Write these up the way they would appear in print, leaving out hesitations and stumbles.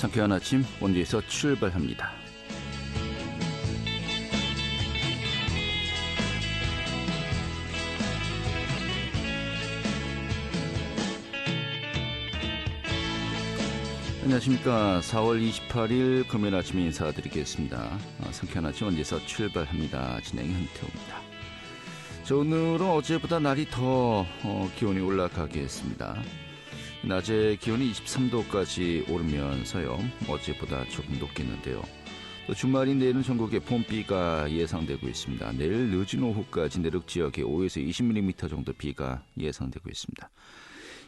상쾌한 아침 원주에서 출발합니다. 안녕하십니까. 4월 28일 금요일 아침에 인사드리겠습니다. 상쾌한 아침 원주에서 출발합니다. 진행 현태호입니다. 자, 오늘은 어제보다 날이 더 기온이 올라가겠습니다. 낮에 기온이 23도까지 오르면서요, 어제보다 조금 높겠는데요. 또 주말인 내일은 전국에 봄비가 예상되고 있습니다. 내일 늦은 오후까지 내륙 지역에 5에서 20mm 정도 비가 예상되고 있습니다.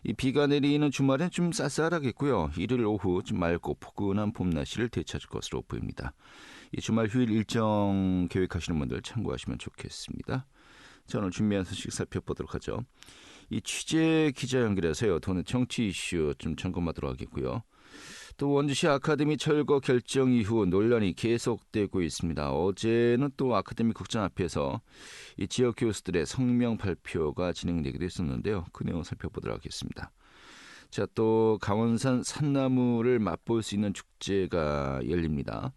이 비가 내리는 주말엔 좀 쌀쌀하겠고요. 일요일 오후 좀 맑고 포근한 봄날씨를 되찾을 것으로 보입니다. 이 주말 휴일 일정 계획하시는 분들 참고하시면 좋겠습니다. 자, 오늘 준비한 소식 살펴보도록 하죠. 이 취재 기자 연결해서요, 도는 정치 이슈 좀 점검하도록 하겠고요. 또 원주시 아카데미 철거 결정 이후 논란이 계속되고 있습니다. 어제는 또 아카데미 극장 앞에서 이 지역 교수들의 성명 발표가 진행되기도 했었는데요. 그 내용 살펴보도록 하겠습니다. 자, 또 강원산 산나물을 맛볼 수 있는 축제가 열립니다.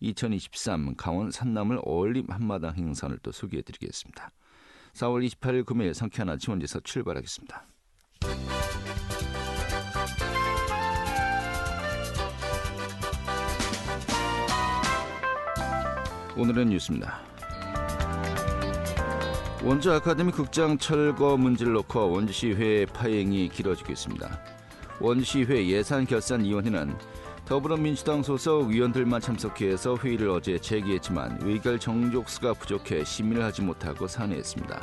2023 강원 산나물 어울림 한마당 행사를 또 소개해드리겠습니다. 4월 28일 금요일 상쾌한 아침 원주에서 출발하겠습니다. 오늘의 뉴스입니다. 원주 아카데미 극장 철거 문제를 놓고 원주시회 파행이 길어지고 있습니다. 원주시회 예산결산위원회는 더불어민주당 소속 위원들만 참석해서 회의를 어제 재개했지만 의결 정족수가 부족해 심의를 하지 못하고 산회했습니다.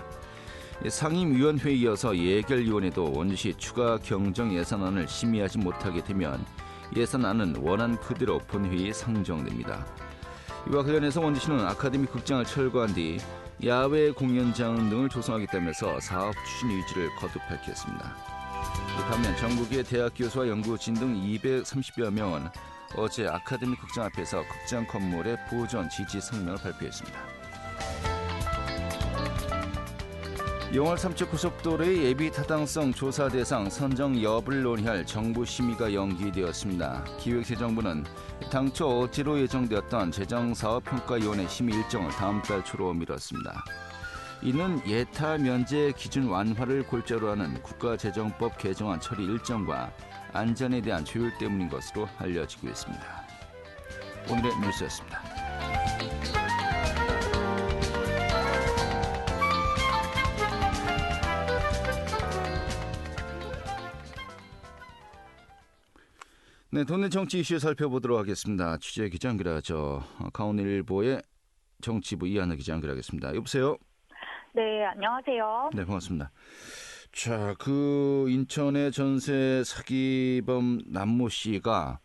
상임위원회에 이어서 예결위원회도 원주시 추가 경정 예산안을 심의하지 못하게 되면 예산안은 원안 그대로 본회의에 상정됩니다. 이와 관련해서 원주시는 아카데미 극장을 철거한 뒤 야외 공연장 등을 조성하겠다면서 사업 추진 의지를 거듭 밝혔습니다. 반면 전국의 대학 교수와 연구진 등 230여 명은 어제 아카데미 극장 앞에서 극장 건물의 보존 지지 성명을 발표했습니다. 영월 삼척 고속도로의 예비 타당성 조사 대상 선정 여부를 논의할 정부 심의가 연기되었습니다. 기획재정부는 당초 어제로 예정되었던 재정사업평가위원회 심의 일정을 다음 달 초로 미뤘습니다. 이는 예타 면제 기준 완화를 골자로 하는 국가재정법 개정안 처리 일정과 안전에 대한 조율 때문인 것으로 알려지고 있습니다. 오늘의 뉴스였습니다. 네, 도는 정치 이슈 살펴보도록 하겠습니다. 취재 기자 연결하죠. 강원일보의 정치부 이하나 기자 연결하겠습니다. 여보세요? 네, 안녕하세요. 네, 반갑습니다. 자, 인천의 전세 사기범 남모 씨가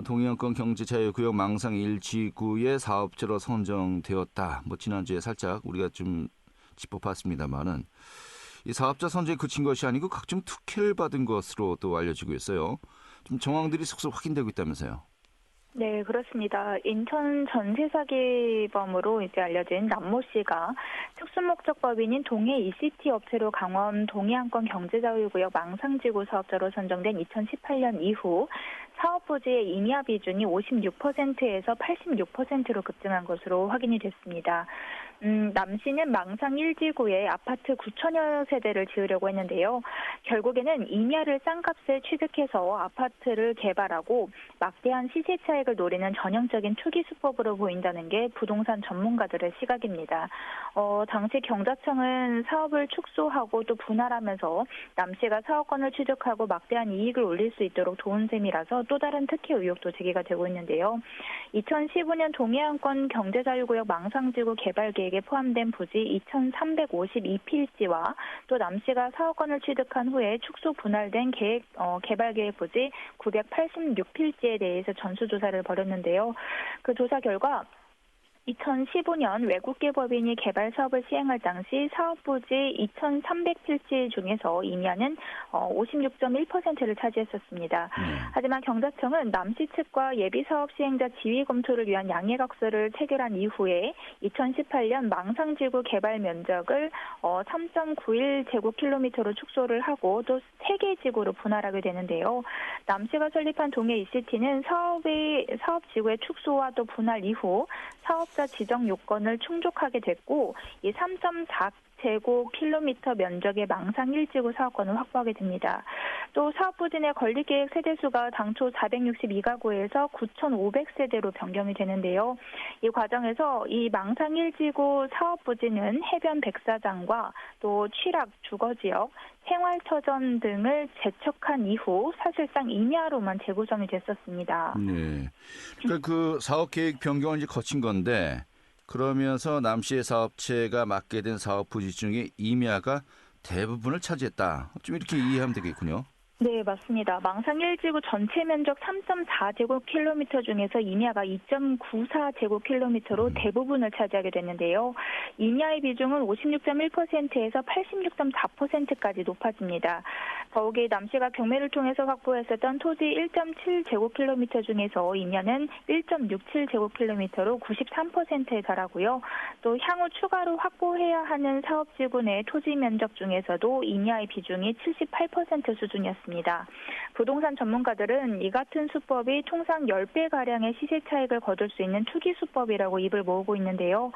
동해안권 경제자유구역 망상 1지구의 사업자로 선정되었다. 지난주에 살짝 우리가 좀 짚어봤습니다만은 이 사업자 선정에 그친 것이 아니고 각종 특혜를 받은 것으로 또 알려지고 있어요. 좀 정황들이 속속 확인되고 있다면서요. 네, 그렇습니다. 인천 전세 사기범으로 이제 알려진 남모 씨가 특수목적법인인 동해 ECT 업체로 강원 동해안권 경제자유구역 망상지구 사업자로 선정된 2018년 이후 사업 부지의 임야 비중이 56%에서 86%로 급증한 것으로 확인이 됐습니다. 남 씨는 망상 1지구에 아파트 9천여 세대를 지으려고 했는데요. 결국에는 임야를 싼 값에 취득해서 아파트를 개발하고 막대한 시세 차익을 노리는 전형적인 투기 수법으로 보인다는 게 부동산 전문가들의 시각입니다. 당시 경자청은 사업을 축소하고 또 분할하면서 남 씨가 사업권을 취득하고 막대한 이익을 올릴 수 있도록 도운 셈이라서 또 다른 특혜 의혹도 제기가 되고 있는데요. 2015년 동해안권 경제자유구역 망상지구 개발 계획에 포함된 부지 2,352필지와 또 남 씨가 사업권을 취득한 후에 축소 분할된 개발 계획 부지 986필지에 대해서 전수조사를 벌였는데요. 그 조사 결과 2015년 외국계 법인이 개발 사업을 시행할 당시 사업부지 2,300필지 중에서 임야는 56.1%를 차지했었습니다. 하지만 경자청은 남씨 측과 예비사업 시행자 지위 검토를 위한 양해각서를 체결한 이후에 2018년 망상지구 개발 면적을 3.91제곱킬로미터로 축소를 하고 또 3개 지구로 분할하게 되는데요. 남씨가 설립한 동해 ECT는 사업지구의 축소와 또 분할 이후 사업자 지정 요건을 충족하게 됐고 이 3.4제곱킬로미터 면적의 망상 1지구 사업권을 확보하게 됩니다. 또 사업부진의 건립계획 세대수가 당초 462가구에서 9,500세대로 변경이 되는데요. 이 과정에서 이 망상 1지구 사업부진은 해변 백사장과 또 취락, 주거지역, 생활처전 등을 재척한 이후 사실상 임야로만 재구성이 됐었습니다. 네. 그러니까 그 사업 계획 변경을 이제 거친 건데 그러면서 남씨의 사업체가 맡게 된 사업 부지 중에 임야가 대부분을 차지했다. 좀 이렇게 이해하면 되겠군요. 네, 맞습니다. 망상 1지구 전체 면적 3.4제곱킬로미터 중에서 임야가 2.94제곱킬로미터로 대부분을 차지하게 됐는데요. 임야의 비중은 56.1%에서 86.4%까지 높아집니다. 더욱이 남씨가 경매를 통해서 확보했었던 토지 1.7제곱킬로미터 중에서 임야는 1.67제곱킬로미터로 93%에 달하고요. 또 향후 추가로 확보해야 하는 사업지구 내 토지 면적 중에서도 임야의 비중이 78% 수준이었습니다. 부동산 전문가들은 이 같은 수법이 통상 10배가량의 시세 차익을 거둘 수 있는 투기 수법이라고 입을 모으고 있는데요.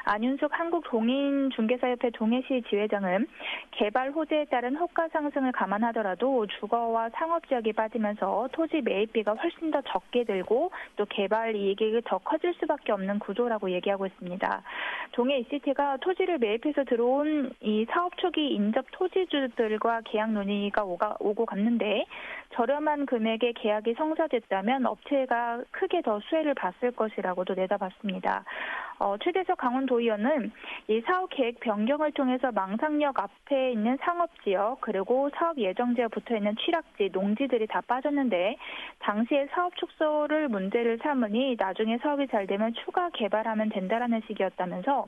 안윤숙 한국동인중개사협회 동해시 지회장은 개발 호재에 따른 호가 상승을 감안하더라도 주거와 상업지역이 빠지면서 토지 매입비가 훨씬 더 적게 들고 또 개발 이익이 더 커질 수밖에 없는 구조라고 얘기하고 있습니다. 동해 ECT가 토지를 매입해서 들어온 이 사업 초기 인접 토지주들과 계약 논의가 오고 갔는데 저렴한 금액의 계약이 성사됐다면 업체가 크게 더 수혜를 봤을 것이라고도 내다봤습니다. 최대석 강원도의원은 이 사업 계획 변경을 통해서 망상역 앞에 있는 상업지역 그리고 사업 예정지에 붙어있는 취락지, 농지들이 다 빠졌는데 당시에 사업 축소를 문제를 삼으니 나중에 사업이 잘 되면 추가 개발하면 된다라는 식이었다면서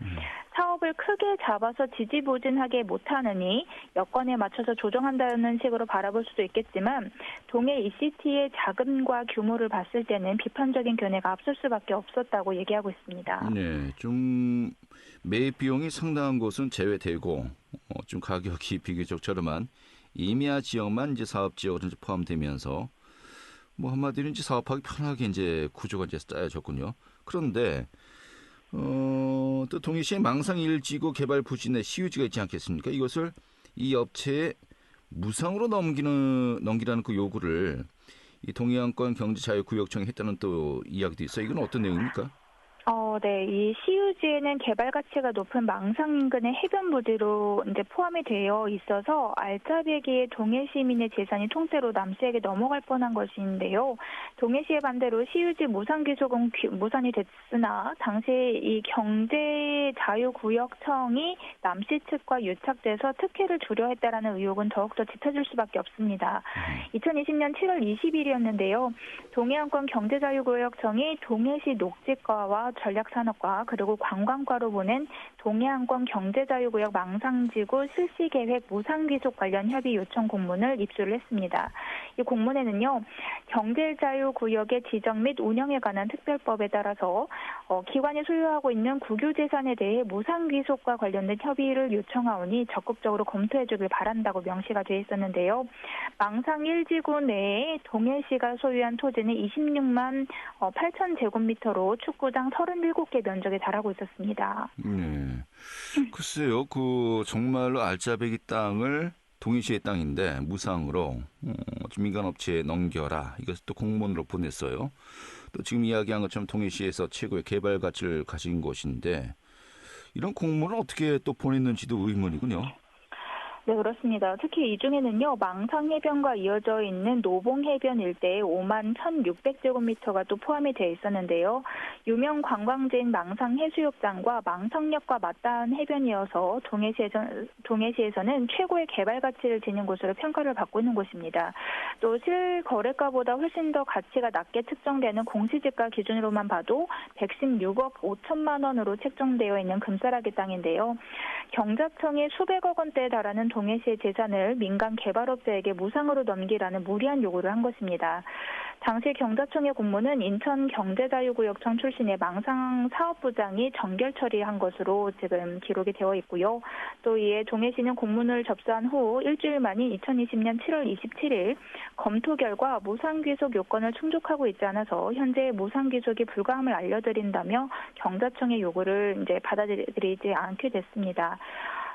사업을 크게 잡아서 지지부진하게 못하느니 여건에 맞춰서 조정한다는 식으로 바라볼 수도 있겠지만 동해 ECT의 자금과 규모를 봤을 때는 비판적인 견해가 앞설 수밖에 없었다고 얘기하고 있습니다. 네, 좀 매입 비용이 상당한 곳은 제외되고 좀 가격이 비교적 저렴한 임야 지역만 이제 사업 지역으로 이제 포함되면서 뭐 한마디로 이제 사업하기 편하게 이제 구조가 이제 짜여졌군요. 그런데 또 동해시의 망상 1지구 개발 부지 내 시유지가 있지 않겠습니까? 이것을 이 업체에 무상으로 넘기라는 그 요구를 이 동해안권 경제자유구역청이 했다는 또 이야기도 있어요. 이건 어떤 내용입니까? 네. 이 시유지에는 개발 가치가 높은 망상 인근의 해변 부지로 이제 포함이 되어 있어서 알짜배기의 동해 시민의 재산이 통째로 남씨에게 넘어갈 뻔한 것인데요. 동해시의 반대로 시유지 무상 귀속은 무산이 됐으나 당시 이 경제자유구역청이 남씨 측과 유착돼서 특혜를 주려 했다라는 의혹은 더욱더 짙어질 수밖에 없습니다. 2020년 7월 20일이었는데요. 동해안권 경제자유구역청이 동해시 녹지과와 전략산업과 그리고 관광과로 보낸 동해안권 경제자유구역 망상지구 실시계획 무상귀속 관련 협의 요청 공문을 입수를 했습니다. 이 공문에는요. 경제자유구역의 지정 및 운영에 관한 특별법에 따라서 기관이 소유하고 있는 국유재산에 대해 무상귀속과 관련된 협의를 요청하오니 적극적으로 검토해주길 바란다고 명시가 되어 있었는데요. 망상 1지구 내에 동해시가 소유한 토지는 26만 8천 제곱미터로 축구장 37개 면적에 달하고 있었습니다. 네. 글쎄요, 정말로 알짜배기 땅을 동해시의 땅인데 무상으로 민간업체에 넘겨라. 이것을 또 공문으로 보냈어요. 또 지금 이야기한 것처럼 동해시에서 최고의 개발 가치를 가진 곳인데 이런 공문을 어떻게 또 보냈는지도 의문이군요. 네, 그렇습니다. 특히 이 중에는요, 망상 해변과 이어져 있는 노봉 해변 일대에 5만 1,600제곱미터가 또 포함이 되어 있었는데요. 유명 관광지인 망상 해수욕장과 망상역과 맞닿은 해변이어서 동해시에서는 최고의 개발 가치를 지닌 곳으로 평가를 받고 있는 곳입니다. 또 실거래가보다 훨씬 더 가치가 낮게 측정되는 공시지가 기준으로만 봐도 116억 5천만 원으로 책정되어 있는 금싸라기 땅인데요. 경자청이 수백억 원대에 달하는 동해시의 재산을 민간 개발업자에게 무상으로 넘기라는 무리한 요구를 한 것입니다. 당시 경자청의 공무는 인천경제자유구역청 출신의 망상 사업부장이 정결 처리한 것으로 지금 기록이 되어 있고요. 또 이에 동해시는 공문을 접수한 후 일주일 만인 2020년 7월 27일 검토 결과 무상귀속 요건을 충족하고 있지 않아서 현재 무상귀속이 불가함을 알려드린다며 경자청의 요구를 이제 받아들이지 않게 됐습니다.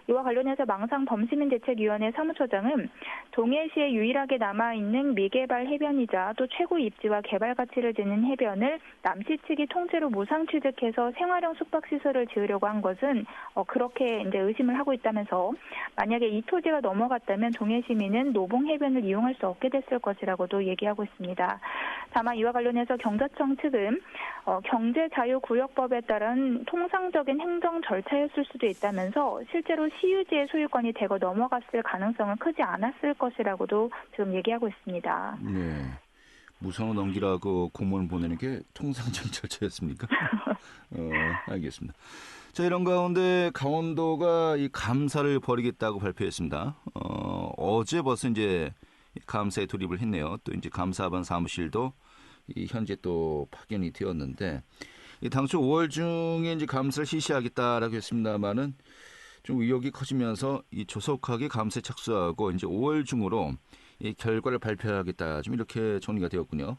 이와 관련해서 망상범시민대책위원회 사무처장은 동해시에 유일하게 남아있는 미개발 해변이자 또 최고 입지와 개발 가치를 지닌 해변을 남시 측이 통째로 무상 취득해서 생활형 숙박시설을 지으려고 한 것은 그렇게 이제 의심을 하고 있다면서 만약에 이 토지가 넘어갔다면 동해시민은 노봉 해변을 이용할 수 없게 됐을 것이라고도 얘기하고 있습니다. 다만 이와 관련해서 경자청 측은 경제자유구역법에 따른 통상적인 행정 절차였을 수도 있다면서 실제로 시유지의 소유권이 대거 넘어갔을 가능성은 크지 않았을 것이라고도 지금 얘기하고 있습니다. 네. 무상으로 넘기라고 공문을 보내는 게 통상적인 절차였습니까? 알겠습니다. 자, 이런 가운데 강원도가 이 감사를 벌이겠다고 발표했습니다. 어제 벌써 이제 감사에 돌입을 했네요. 또 이제 감사반 사무실도 현재 또 파견이 되었는데 당초 5월 중에 이제 감사를 실시하겠다라고 했습니다만은 좀 의혹이 커지면서 이 조속하게 감사에 착수하고 이제 5월 중으로 이 결과를 발표하겠다 좀 이렇게 정리가 되었군요.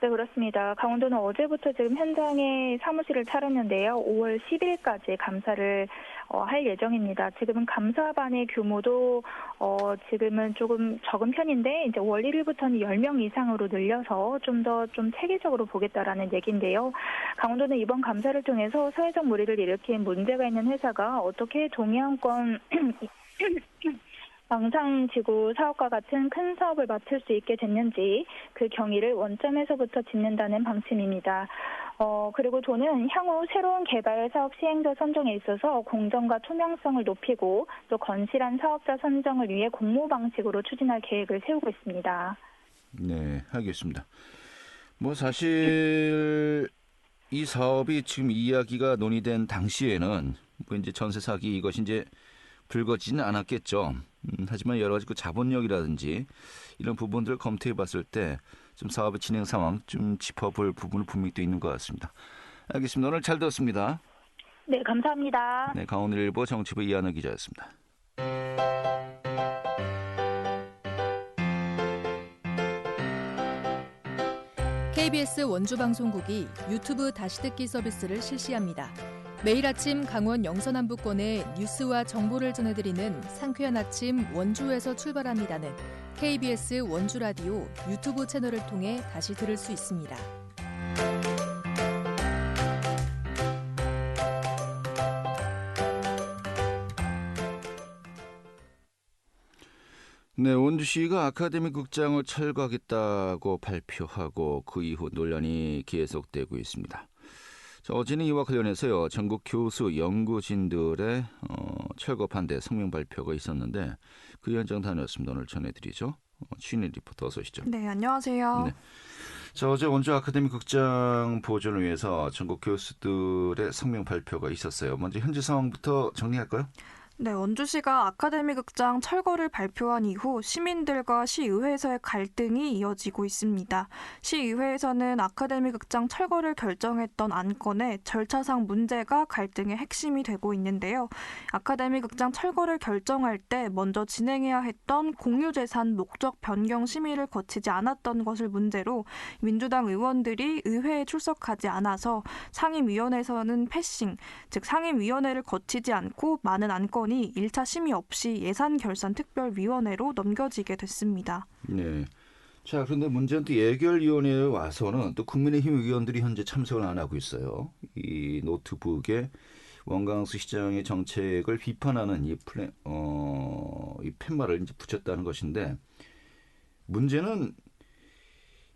네, 그렇습니다. 강원도는 어제부터 지금 현장에 사무실을 차렸는데요. 5월 10일까지 감사를 할 예정입니다. 지금은 감사반의 규모도 지금은 조금 적은 편인데 이제 5월 1일부터는 10명 이상으로 늘려서 좀 더 좀 체계적으로 보겠다라는 얘기인데요. 강원도는 이번 감사를 통해서 사회적 물의를 일으킨 문제가 있는 회사가 어떻게 동해안권 망상지구 사업과 같은 큰 사업을 맡을 수 있게 됐는지 그 경위를 원점에서부터 짚는다는 방침입니다. 그리고 도는 향후 새로운 개발 사업 시행자 선정에 있어서 공정과 투명성을 높이고 또 건실한 사업자 선정을 위해 공모 방식으로 추진할 계획을 세우고 있습니다. 네, 알겠습니다. 뭐 사실 이 사업이 지금 이야기가 논의된 당시에는 뭐 이제 전세 사기 이것이 이제 불거지는 않았겠죠. 하지만 여러 가지 그 자본력이라든지 이런 부분들을 검토해봤을 때 좀 사업의 진행 상황 좀 짚어볼 부분은 분명히 또 있는 것 같습니다. 알겠습니다. 오늘 잘 들었습니다. 네, 감사합니다. 네, 강원일보 정치부 이하나 기자였습니다. KBS 원주방송국이 유튜브 다시 듣기 서비스를 실시합니다. 매일 아침 강원 영서남부권의 뉴스와 정보를 전해드리는 상쾌한 아침 원주에서 출발합니다는 KBS 원주라디오 유튜브 채널을 통해 다시 들을 수 있습니다. 네, 원주시가 아카데미 극장을 철거하겠다고 발표하고 그 이후 논란이 계속되고 있습니다. 자, 어제는 이와 관련해서요 전국 교수 연구진들의 철거 반대 성명 발표가 있었는데 그 현장 다녀왔습니다. 오늘 전해드리죠. 취인희 리포터 어서 오시죠. 네, 안녕하세요. 네. 자, 어제 원주 아카데미 극장 보존을 위해서 전국 교수들의 성명 발표가 있었어요. 먼저 현재 상황부터 정리할까요? 네, 원주시가 아카데미 극장 철거를 발표한 이후 시민들과 시의회에서의 갈등이 이어지고 있습니다. 시의회에서는 아카데미 극장 철거를 결정했던 안건에 절차상 문제가 갈등의 핵심이 되고 있는데요. 아카데미 극장 철거를 결정할 때 먼저 진행해야 했던 공유재산 목적 변경 심의를 거치지 않았던 것을 문제로 민주당 의원들이 의회에 출석하지 않아서 상임위원회에서는 패싱, 즉 상임위원회를 거치지 않고 많은 안건이 1차 심의 없이 예산결산특별위원회로 넘겨지게 됐습니다. 네. 자, 그런데 문제는 또 예결위원회에 와서는 또 국민의힘 의원들이 현재 참석을 안 하고 있어요. 이 노트북에 원광수 시장의 정책을 비판하는 이 이 팻말을 이제 붙였다는 것인데 문제는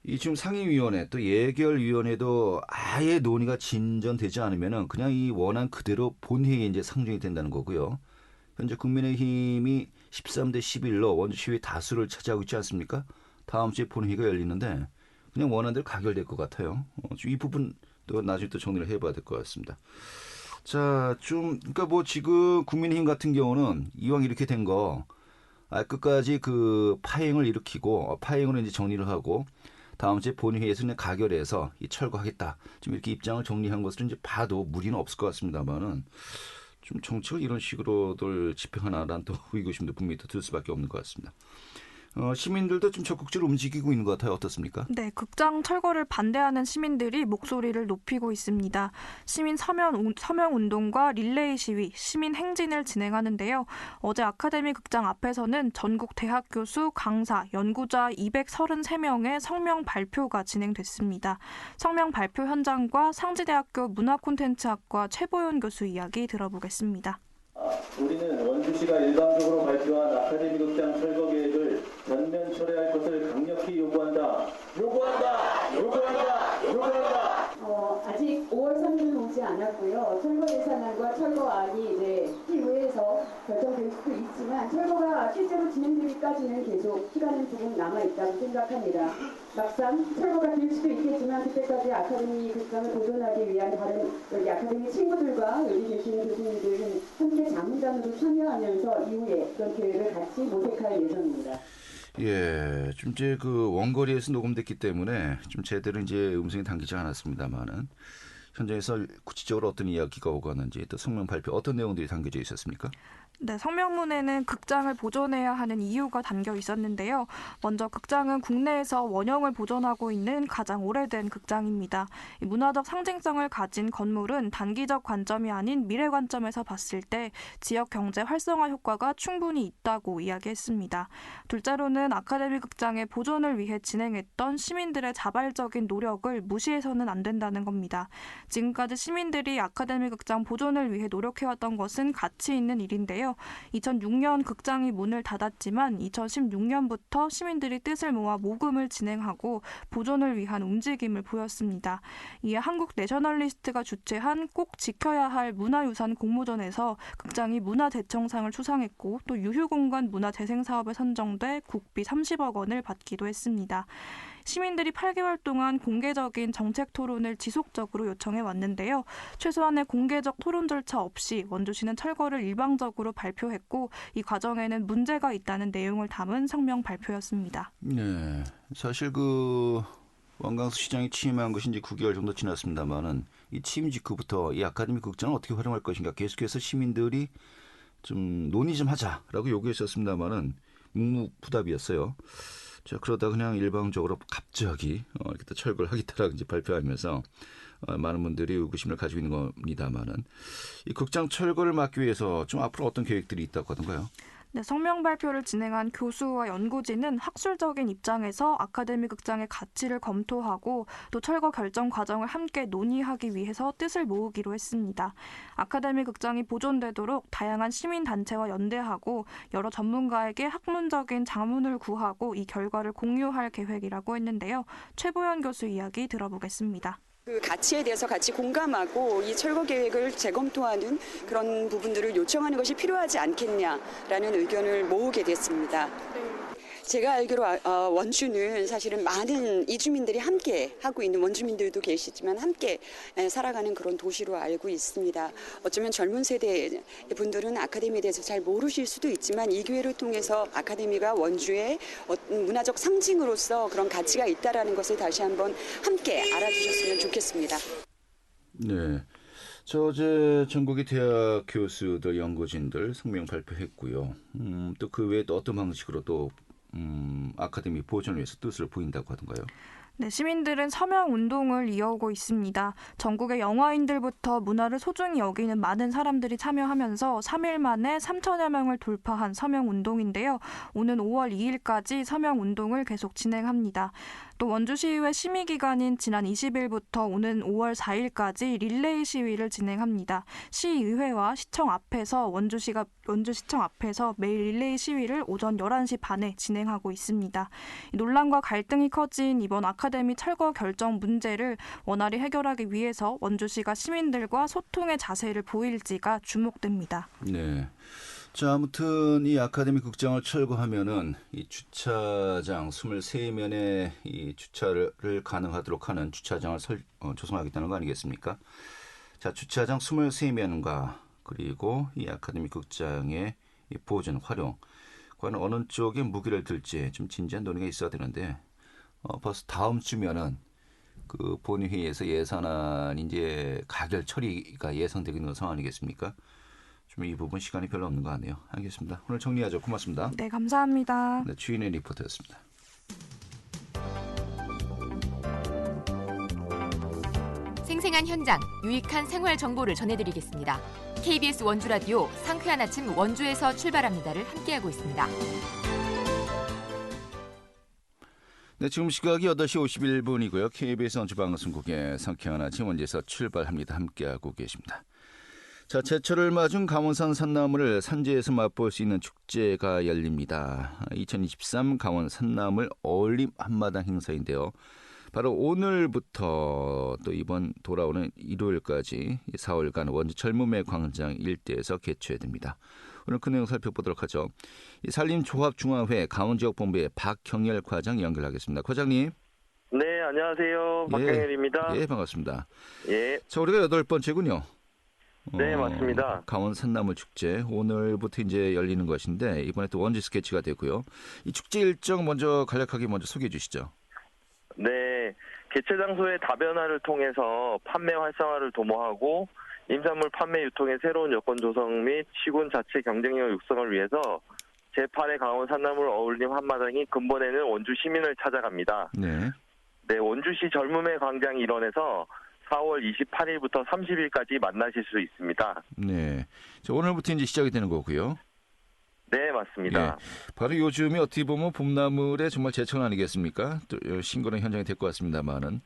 이 지금 상임위원회 또 예결위원회도 아예 논의가 진전되지 않으면은 그냥 이 원안 그대로 본회의에 이제 상정이 된다는 거고요. 현재 국민의힘이 13대 11로 원주 시위 다수를 차지하고 있지 않습니까? 다음 주에 본회의가 열리는데 그냥 원안대로 가결될 것 같아요. 이 부분도 나중에 또 정리를 해봐야 될 것 같습니다. 자, 그러니까 뭐 지금 국민의힘 같은 경우는 이왕 이렇게 된 거 끝까지 그 파행을 일으키고 파행으로 이제 정리를 하고 다음 주에 본회의에서 그냥 가결해서 이 철거하겠다. 좀 이렇게 입장을 정리한 것을 이제 봐도 무리는 없을 것 같습니다만은 좀 정책을 이런 식으로들 집행하나라는 또 의구심도 분명히 더 들 수밖에 없는 것 같습니다. 시민들도 좀 적극적으로 움직이고 있는 것 같아요. 어떻습니까? 네, 극장 철거를 반대하는 시민들이 목소리를 높이고 있습니다. 시민 서명 운동과 릴레이 시위, 시민 행진을 진행하는데요. 어제 아카데미 극장 앞에서는 전국 대학 교수, 강사, 연구자 233명의 성명 발표가 진행됐습니다. 성명 발표 현장과 상지대학교 문화콘텐츠학과 최보윤 교수 이야기 들어보겠습니다. 우리는 원주시가 일방적으로 발표한 아카데미 극장 철거 계획을 전면 철회할 것을 강력히 요구한다. 아직 5월 3일은 오지 않았고요. 철거 예산안과 철거안이 이제 시의회에서 결정될 수도 있지만 철거가 실제로 진행되기까지는 계속 시간은 조금 남아있다고 생각합니다. 막상 철거가 될 수도 있겠지만 그때까지 아카데미 극장을 보존하기 위한 다른 여기 아카데미 친구들과 여기 계시는 교수님들은 함께 자문단으로 참여하면서 이후에 그런 계획을 같이 모색할 예정입니다. 예, 좀 이제 그 원거리에서 녹음됐기 때문에 좀 제대로 이제 음성이 담기지 않았습니다만은 현장에서 구체적으로 어떤 이야기가 오가는지 또 성명 발표 어떤 내용들이 담겨져 있었습니까? 네, 성명문에는 극장을 보존해야 하는 이유가 담겨 있었는데요. 먼저 극장은 국내에서 원형을 보존하고 있는 가장 오래된 극장입니다. 이 문화적 상징성을 가진 건물은 단기적 관점이 아닌 미래 관점에서 봤을 때 지역 경제 활성화 효과가 충분히 있다고 이야기했습니다. 둘째로는 아카데미 극장의 보존을 위해 진행했던 시민들의 자발적인 노력을 무시해서는 안 된다는 겁니다. 지금까지 시민들이 아카데미 극장 보존을 위해 노력해왔던 것은 가치 있는 일인데요. 2006년 극장이 문을 닫았지만 2016년부터 시민들이 뜻을 모아 모금을 진행하고 보존을 위한 움직임을 보였습니다. 이에 한국 내셔널리스트가 주최한 꼭 지켜야 할 문화유산 공모전에서 극장이 문화재청상을 수상했고 또 유휴공간 문화재생사업에 선정돼 국비 30억 원을 받기도 했습니다. 시민들이 8개월 동안 공개적인 정책 토론을 지속적으로 요청해 왔는데요. 최소한의 공개적 토론 절차 없이 원주시는 철거를 일방적으로 발표했고 이 과정에는 문제가 있다는 내용을 담은 성명 발표였습니다. 네, 사실 그 원광수 시장이 취임한 것이 이제 9개월 정도 지났습니다만은 이 취임 직후부터 이 아카데미 극장을 어떻게 활용할 것인가 계속해서 시민들이 좀 논의 좀 하자라고 요구했었습니다만은 묵묵부답이었어요. 자, 그러다 그냥 일방적으로 갑자기 이렇게 또 철거를 하겠다라고 이제 발표하면서 많은 분들이 의구심을 가지고 있는 겁니다만은 이 극장 철거를 막기 위해서 좀 앞으로 어떤 계획들이 있다고 하던가요? 네, 성명 발표를 진행한 교수와 연구진은 학술적인 입장에서 아카데미 극장의 가치를 검토하고 또 철거 결정 과정을 함께 논의하기 위해서 뜻을 모으기로 했습니다. 아카데미 극장이 보존되도록 다양한 시민단체와 연대하고 여러 전문가에게 학문적인 자문을 구하고 이 결과를 공유할 계획이라고 했는데요. 최보연 교수 이야기 들어보겠습니다. 그 가치에 대해서 같이 공감하고 이 철거 계획을 재검토하는 그런 부분들을 요청하는 것이 필요하지 않겠냐라는 의견을 모으게 됐습니다. 제가 알기로 원주는 사실은 많은 이주민들이 함께 하고 있는 원주민들도 계시지만 함께 살아가는 그런 도시로 알고 있습니다. 어쩌면 젊은 세대 분들은 아카데미에 대해서 잘 모르실 수도 있지만 이 기회를 통해서 아카데미가 원주의 문화적 상징으로서 그런 가치가 있다라는 것을 다시 한번 함께 알아주셨으면 좋겠습니다. 네. 저 어제 전국의 대학 교수들, 연구진들 성명 발표했고요. 또 그 외에 또 어떤 방식으로 또 아카데미 보존을 위해서 뜻을 보인다고 하던가요? 네, 시민들은 서명 운동을 이어오고 있습니다. 전국의 영화인들부터 문화를 소중히 여기는 많은 사람들이 참여하면서 3일 만에 3천여 명을 돌파한 서명 운동인데요. 오는 5월 2일까지 서명 운동을 계속 진행합니다. 또 원주시의회 심의기간인 지난 20일부터 오는 5월 4일까지 릴레이 시위를 진행합니다. 시의회와 시청 앞에서 원주시청 앞에서 매일 릴레이 시위를 오전 11시 반에 진행하고 있습니다. 논란과 갈등이 커진 이번 아카데미 철거 결정 문제를 원활히 해결하기 위해서 원주시가 시민들과 소통의 자세를 보일지가 주목됩니다. 네. 자, 아무튼 이 아카데미 극장을 철거하면은 이 주차장 23면에 이 주차를 가능하도록 하는 주차장을 조성하겠다는 거 아니겠습니까? 자, 주차장 23면과 그리고 이 아카데미 극장의 이 보존 활용, 과연 어느 쪽에 무기를 들지 좀 진지한 논의가 있어야 되는데 벌써 다음 주면은 그 본회의에서 예산안 이제 가결 처리가 예상되고 있는 상황 아니겠습니까? 좀 이 부분 시간이 별로 없는 것 같네요. 알겠습니다. 오늘 정리하죠. 고맙습니다. 네, 감사합니다. 네, 주인의 리포터였습니다. 생생한 현장, 유익한 생활 정보를 전해드리겠습니다. KBS 원주라디오 상쾌한 아침 원주에서 출발합니다를 함께하고 있습니다. 네, 지금 시각이 8시 51분이고요. KBS 원주방송국의 상쾌한 아침 원주에서 출발합니다. 함께하고 계십니다. 자, 제철을 맞은 강원산 산나물을 산지에서 맛볼 수 있는 축제가 열립니다. 2023 강원 산나물 어울림 한마당 행사인데요. 바로 오늘부터 또 이번 돌아오는 일요일까지 4월간 원주 젊음의 광장 일대에서 개최됩니다. 오늘 그 내용 살펴보도록 하죠. 산림조합중앙회 강원지역본부의 박형열 과장 연결하겠습니다. 과장님. 네, 안녕하세요. 박형열입니다. 예, 반갑습니다. 예. 자, 우리가 8번째군요. 네, 맞습니다. 강원 산나물 축제 오늘부터 이제 열리는 것인데 이번에 또 원주 스케치가 되고요. 이 축제 일정 먼저 간략하게 소개해 주시죠. 네, 개최 장소의 다변화를 통해서 판매 활성화를 도모하고 임산물 판매 유통의 새로운 여건 조성 및 시군 자체 경쟁력 육성을 위해서 제8회 강원 산나물 어울림 한마당이 근본에는 원주 시민을 찾아갑니다. 네. 네, 원주시 젊음의 광장 일원에서 4월 28일부터 30일까지 만나실 수 있습니다. 네. 자, 오늘부터 이제 시작이 되는 거고요. 네, 맞습니다. 예. 바로 요즘에 어떻게 보면 봄나물의 정말 제철 아니겠습니까? 또 싱그러운 현장이 될 것 같습니다만은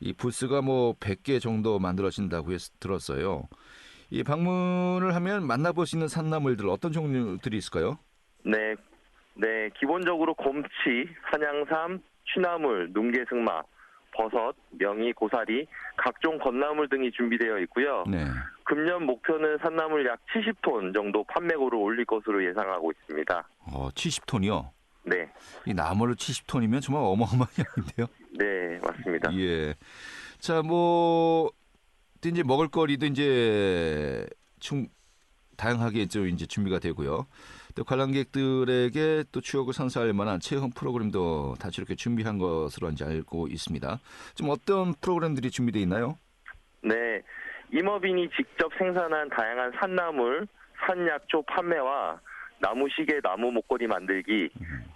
이 부스가 100개 정도 만들어진다고 들었어요. 이 방문을 하면 만나볼 수 있는 산나물들 어떤 종류들이 있을까요? 네, 기본적으로 곰치, 한양삼, 취나물, 눈개승마, 버섯, 명이, 고사리, 각종 건나물 등이 준비되어 있고요. 네. 금년 목표는 산나물 약 70톤 정도 판매고를 올릴 것으로 예상하고 있습니다. 70톤이요? 네. 이 나물로 70톤이면 정말 어마어마한 양인데요. 네, 맞습니다. 예. 자, 또 이제 먹을거리도 이제 다양하게 이제 준비가 되고요. 또 관람객들에게 또 추억을 선사할 만한 체험 프로그램도 다시 이렇게 준비한 것으로 이제 알고 있습니다. 좀 어떤 프로그램들이 준비되어 있나요? 네, 임업인이 직접 생산한 다양한 산나물, 산약초 판매와 나무시계, 나무 목걸이 만들기,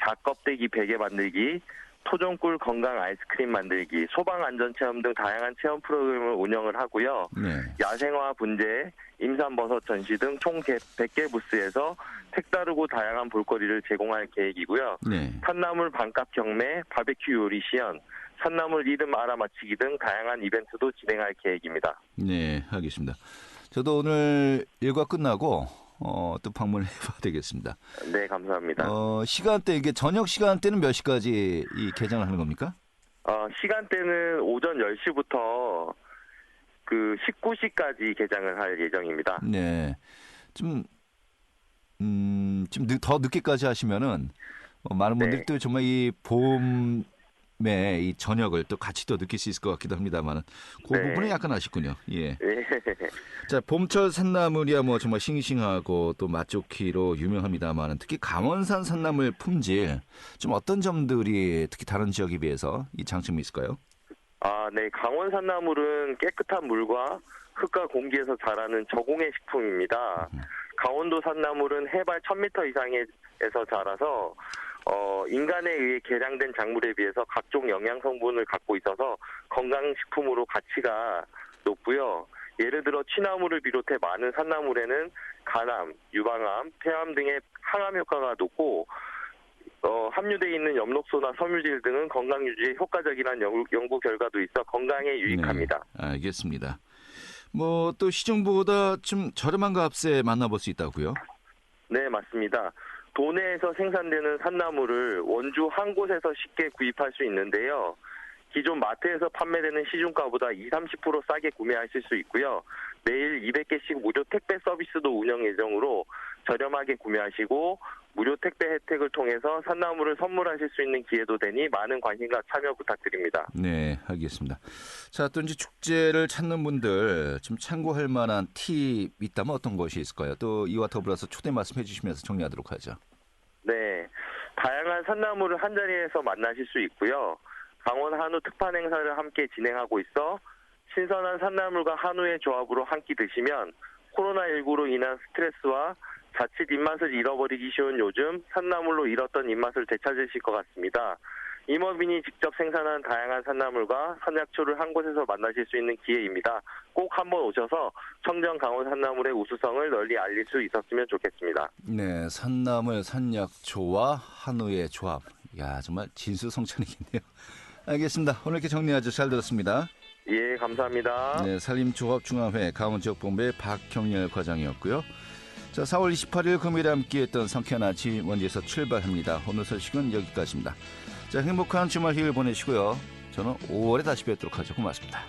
잣껍데기 베개 만들기, 토종꿀 건강 아이스크림 만들기, 소방안전체험 등 다양한 체험 프로그램을 운영을 하고요. 네. 야생화 분재, 임산버섯 전시 등 총 100개 부스에서 색다르고 다양한 볼거리를 제공할 계획이고요. 네. 산나물 반값 경매, 바베큐 요리 시연, 산나물 이름 알아맞히기 등 다양한 이벤트도 진행할 계획입니다. 네, 알겠습니다. 저도 오늘 일과 끝나고 또 방문을 해봐야 되겠습니다. 네, 감사합니다. 시간대, 이게 저녁 시간대는 몇 시까지 이 개장을 하는 겁니까? 시간대는 오전 10시부터 19시까지 개장을 할 예정입니다. 네. 좀 더 늦게까지 하시면은 많은 분들이 네. 또 정말 이 봄에 이 저녁을 또 같이 또 느낄 수 있을 것 같기도 합니다만 그 네. 부분은 약간 아쉽군요. 예. 네. 자, 봄철 산나물이야 정말 싱싱하고 또 맛 좋기로 유명합니다만 특히 강원산 산나물 품질 좀 어떤 점들이 특히 다른 지역에 비해서 이 장점이 있을까요? 네. 강원 산나물은 깨끗한 물과 흙과 공기에서 자라는 저공해 식품입니다. 강원도 산나물은 해발 1000m 이상에서 자라서 인간에 의해 개량된 작물에 비해서 각종 영양 성분을 갖고 있어서 건강식품으로 가치가 높고요. 예를 들어 취나물을 비롯해 많은 산나물에는 간암, 유방암, 폐암 등의 항암 효과가 높고 함유되어 있는 엽록소나 섬유질 등은 건강 유지에 효과적이라는 연구 결과도 있어 건강에 유익합니다. 네, 알겠습니다. 또 시중보다 좀 저렴한 값에 만나볼 수 있다고요? 네, 맞습니다. 도내에서 생산되는 산나물을 원주 한 곳에서 쉽게 구입할 수 있는데요. 기존 마트에서 판매되는 시중가보다 20-30% 싸게 구매하실 수 있고요. 매일 200개씩 무료 택배 서비스도 운영 예정으로 저렴하게 구매하시고 무료 택배 혜택을 통해서 산나물을 선물하실 수 있는 기회도 되니 많은 관심과 참여 부탁드립니다. 네, 알겠습니다. 자, 또 이제 축제를 찾는 분들 좀 참고할 만한 팁 있다면 어떤 것이 있을까요? 또 이와 더불어서 초대 말씀해 주시면서 정리하도록 하죠. 네, 다양한 산나물을 한자리에서 만나실 수 있고요. 강원 한우 특판 행사를 함께 진행하고 있어 신선한 산나물과 한우의 조합으로 한 끼 드시면 코로나19로 인한 스트레스와 자칫 입맛을 잃어버리기 쉬운 요즘 산나물로 잃었던 입맛을 되찾으실 것 같습니다. 임업인이 직접 생산한 다양한 산나물과 산약초를 한 곳에서 만나실 수 있는 기회입니다. 꼭 한번 오셔서 청정 강원 산나물의 우수성을 널리 알릴 수 있었으면 좋겠습니다. 네, 산나물, 산약초와 한우의 조합. 야, 정말 진수성찬이겠네요. 알겠습니다. 오늘 이렇게 정리하죠. 잘 들었습니다. 예, 감사합니다. 네, 산림조합중앙회 강원지역본부의 박경렬 과장이었고요. 자, 4월 28일 금요일에 함께했던 상쾌한 아침 원주에서 출발합니다. 오늘 소식은 여기까지입니다. 자, 행복한 주말 휴일 보내시고요. 저는 5월에 다시 뵙도록 하죠. 고맙습니다.